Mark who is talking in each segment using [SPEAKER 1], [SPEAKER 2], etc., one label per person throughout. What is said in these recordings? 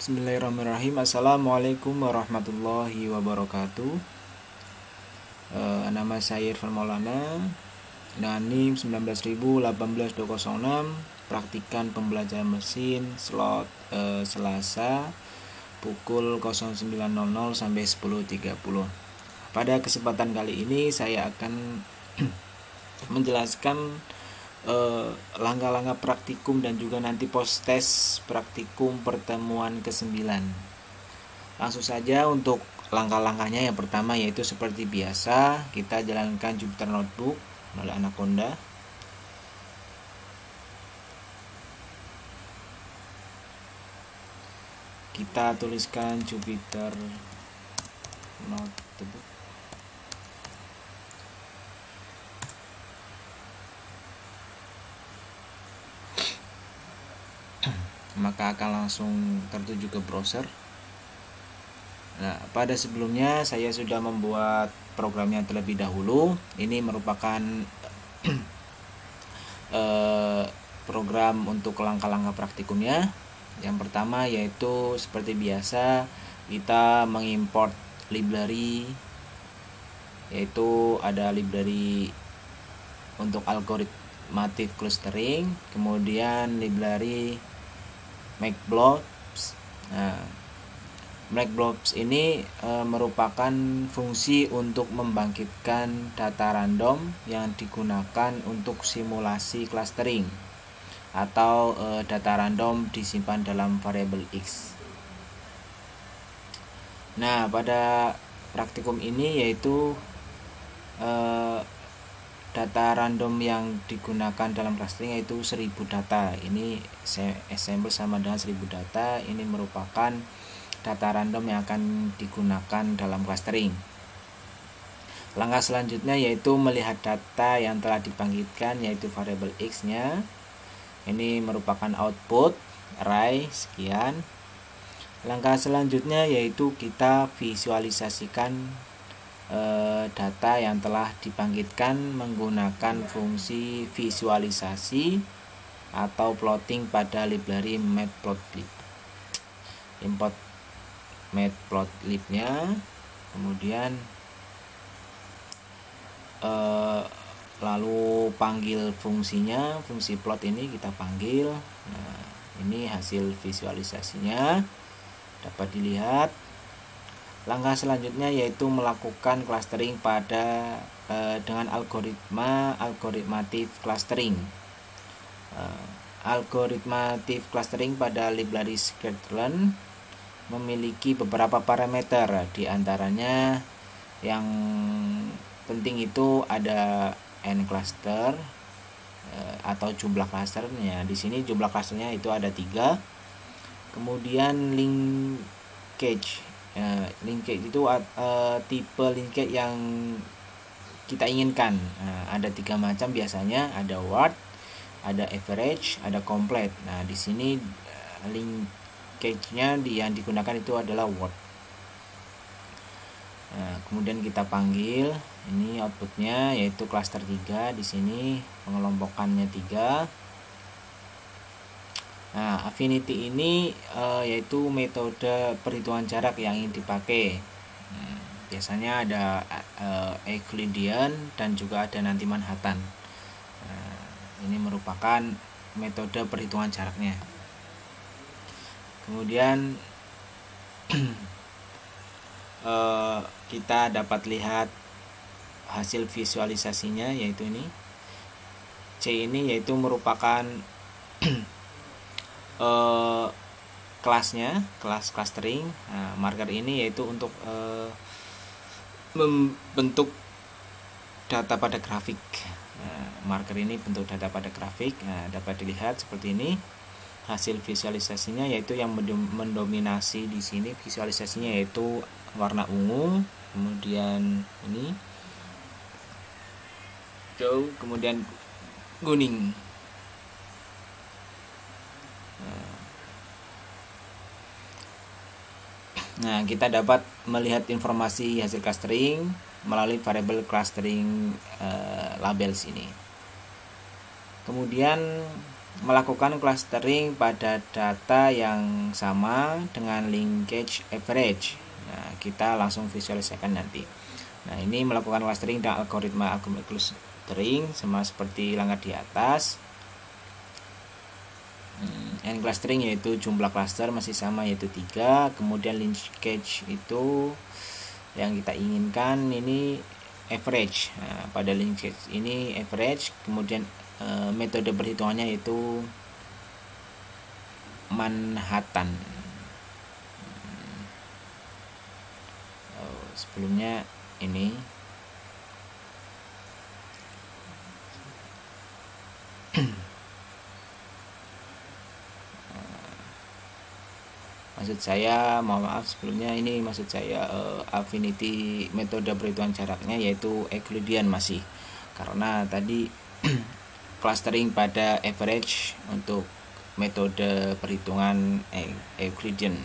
[SPEAKER 1] Bismillahirrahmanirrahim. Assalamualaikum warahmatullahi wabarakatuh. Nama saya Irfan Maulana dengan NIM 19.18206, praktikan pembelajaran mesin slot Selasa pukul 09.00 sampai 10.30. Pada kesempatan kali ini saya akan menjelaskan langkah-langkah praktikum dan juga nanti post test praktikum pertemuan ke-9. Langsung saja untuk langkah-langkahnya. Yang pertama yaitu seperti biasa kita jalankan Jupyter Notebook melalui Anaconda. Kita tuliskan Jupyter Notebook. Maka akan langsung tertuju ke browser. Nah, pada sebelumnya saya sudah membuat programnya terlebih dahulu. Ini merupakan program untuk langkah-langkah praktikumnya. Yang pertama yaitu seperti biasa kita mengimport library, yaitu ada library untuk algoritmatic clustering, kemudian library Matplotlib. Nah, Matplotlib ini merupakan fungsi untuk membangkitkan data random yang digunakan untuk simulasi clustering atau data random disimpan dalam variabel X. Nah, pada praktikum ini yaitu data random yang digunakan dalam clustering yaitu 1000 data. Ini sampel sama dengan 1000 data. Ini merupakan data random yang akan digunakan dalam clustering. Langkah selanjutnya yaitu melihat data yang telah dibangkitkan, yaitu variabel X-nya. Ini merupakan output array sekian. Langkah selanjutnya yaitu kita visualisasikan data yang telah dibangkitkan menggunakan fungsi visualisasi atau plotting pada library Matplotlib. Import Matplotlib-nya, kemudian lalu panggil fungsinya, fungsi plot ini kita panggil. Nah, ini hasil visualisasinya dapat dilihat. Langkah selanjutnya yaitu melakukan clustering pada dengan algoritmatic clustering. Algoritmatic clustering pada library scikit-learn memiliki beberapa parameter. Di antaranya yang penting itu ada n cluster atau jumlah clusternya. Di sini jumlah clusternya itu ada 3. Kemudian linkage. Linkage itu tipe linkage yang kita inginkan. Ada 3 macam biasanya, ada word, ada average, ada complete. Nah, di sini linkage-nya yang digunakan itu adalah word. Nah, kemudian kita panggil, ini outputnya yaitu cluster 3. Di sini pengelompokannya 3. Nah, affinity ini yaitu metode perhitungan jarak yang ingin dipakai. Biasanya ada Euclidean dan juga ada nanti Manhattan. Ini merupakan metode perhitungan jaraknya. Kemudian kita dapat lihat hasil visualisasinya, yaitu ini C ini yaitu merupakan kelasnya, kelas clustering. Nah, marker ini yaitu untuk membentuk data pada grafik. Nah, marker ini bentuk data pada grafik. Nah, dapat dilihat seperti ini hasil visualisasinya, yaitu yang mendominasi di sini visualisasinya yaitu warna ungu, kemudian ini hijau, kemudian kuning. Nah, kita dapat melihat informasi hasil clustering melalui variabel clustering labels ini. Kemudian melakukan clustering pada data yang sama dengan linkage average. Nah, kita langsung visualisasikan nanti. Nah, ini melakukan clustering dan algoritma clustering sama seperti langkah di atas. N clustering yaitu jumlah cluster masih sama yaitu 3, kemudian linkage itu yang kita inginkan ini average. Nah, pada linkage ini average, kemudian metode perhitungannya yaitu Manhattan. Sebelumnya ini maksud saya, mohon maaf sebelumnya, ini maksud saya affinity metode perhitungan jaraknya yaitu Euclidean masih, karena tadi clustering pada average untuk metode perhitungan Euclidean.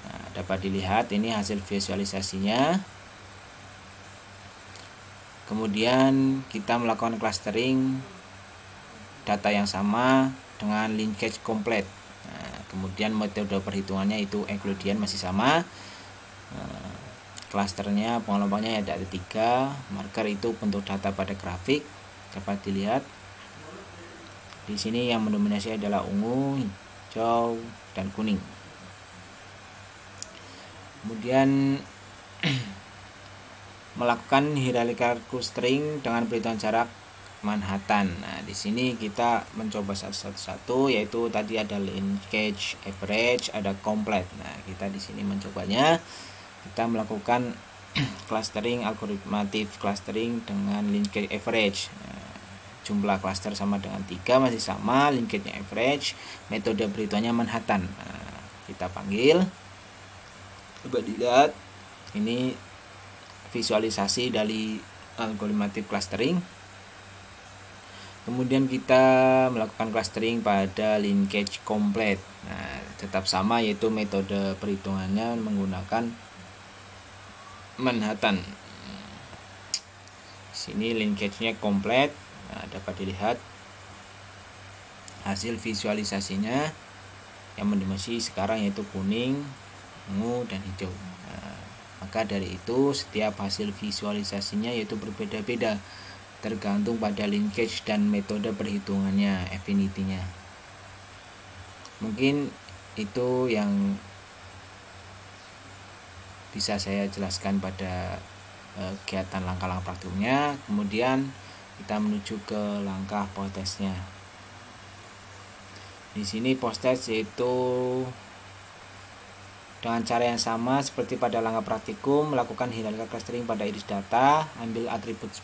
[SPEAKER 1] Nah, dapat dilihat ini hasil visualisasinya. Kemudian kita melakukan clustering data yang sama dengan linkage komplit. Nah, kemudian metode perhitungannya itu Euclidean masih sama. Klasternya pengelompokannya ada 3. Marker itu bentuk data pada grafik. Dapat dilihat di sini yang mendominasi adalah ungu, hijau, dan kuning. Kemudian melakukan hierarchical clustering dengan perhitungan jarak Manhattan. Nah, di sini kita mencoba satu-satu, yaitu tadi ada linkage, average, ada complete. Nah, kita di sini mencobanya. Kita melakukan clustering, algoritmatif clustering dengan linkage average. Nah, jumlah cluster sama dengan 3, masih sama, linkage-nya average, metode perhitungannya Manhattan. Nah, kita panggil. Coba dilihat. Ini visualisasi dari algoritmatif clustering. Kemudian kita melakukan clustering pada linkage complete. Nah, tetap sama yaitu metode perhitungannya menggunakan Manhattan. Sini linkage-nya complete. Nah, dapat dilihat hasil visualisasinya yang mendominasi sekarang yaitu kuning, ungu, dan hijau. Nah, maka dari itu setiap hasil visualisasinya yaitu berbeda-beda tergantung pada linkage dan metode perhitungannya, affinity-nya. Mungkin itu yang bisa saya jelaskan pada kegiatan langkah-langkah praktiknya. Kemudian kita menuju ke langkah post-testnya. Di sini post-test yaitu dengan cara yang sama seperti pada langkah praktikum, melakukan hierarchical clustering pada iris data, ambil atribut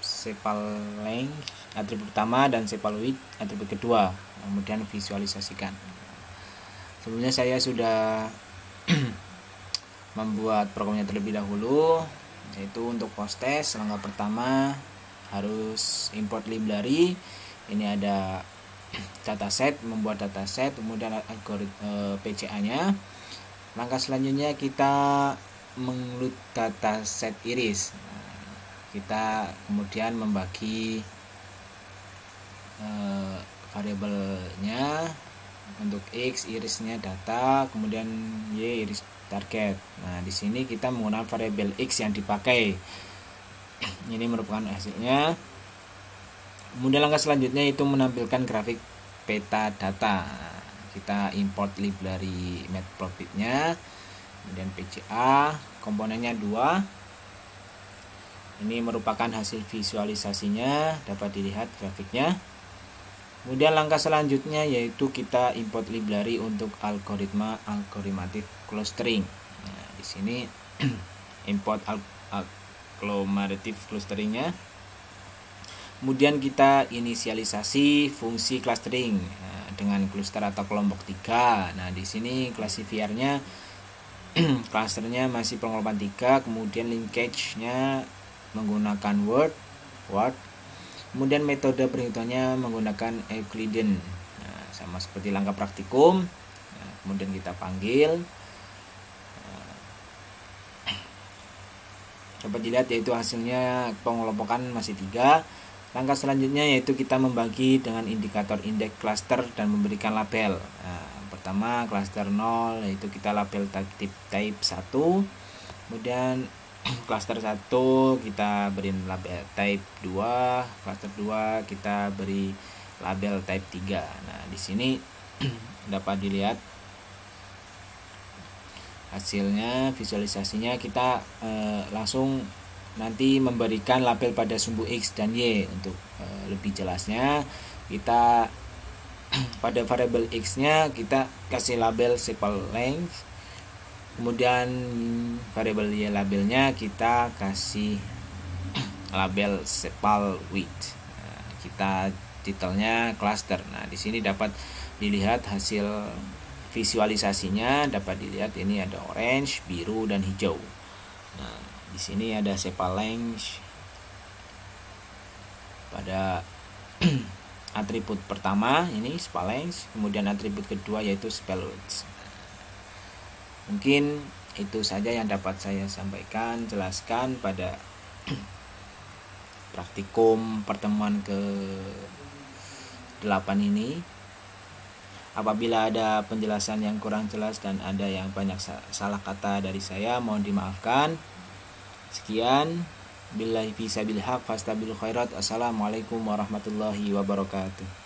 [SPEAKER 1] sepal length, atribut pertama, dan sepal width, atribut kedua, kemudian visualisasikan. Sebelumnya saya sudah membuat programnya terlebih dahulu, yaitu untuk post-test langkah pertama harus import library. Ini ada dataset, membuat dataset, kemudian algoritma PCA-nya. Langkah selanjutnya kita mengload dataset iris. Kita kemudian membagi variabelnya. Untuk X irisnya data, kemudian Y iris target. Nah, di sini kita menggunakan variabel X yang dipakai. Ini merupakan hasilnya. Kemudian langkah selanjutnya itu menampilkan grafik peta data. Kita import library matplotlib-nya, kemudian PCA, komponennya 2. Ini merupakan hasil visualisasinya, dapat dilihat grafiknya. Kemudian langkah selanjutnya yaitu kita import library untuk algoritmatif clustering. Nah, di sini import algoritmatif clusteringnya. Kemudian kita inisialisasi fungsi clustering dengan cluster atau kelompok 3. Nah, di sini klasifiernya clusternya masih pengelompokan 3, kemudian linkage-nya menggunakan word. Kemudian metode perhitungannya menggunakan Euclidean. Nah, sama seperti langkah praktikum. Nah, kemudian kita panggil. Dapat dilihat yaitu hasilnya pengelompokan masih 3. Langkah selanjutnya yaitu kita membagi dengan indikator indeks cluster dan memberikan label. Nah, pertama cluster 0 yaitu kita label type 1. Kemudian cluster 1 kita beri label type 2, cluster 2 kita beri label type 3. Nah, di sini dapat dilihat hasilnya, visualisasinya. Kita langsung nanti memberikan label pada sumbu X dan Y. Untuk lebih jelasnya, kita pada variabel X nya kita kasih label sepal length, kemudian variabel Y labelnya kita kasih label sepal width. Nah, kita titelnya cluster. Nah, di sini dapat dilihat hasil visualisasinya, dapat dilihat ini ada orange, biru, dan hijau. Nah, di sini ada sepal length pada atribut pertama ini sepal length, kemudian atribut kedua yaitu sepal width. Mungkin itu saja yang dapat saya sampaikan, jelaskan pada praktikum pertemuan ke-8 ini. Apabila ada penjelasan yang kurang jelas dan ada yang banyak salah kata dari saya, mohon dimaafkan. Sekian, billahi fisabilillah fastabil khairat. Assalamualaikum warahmatullahi wabarakatuh.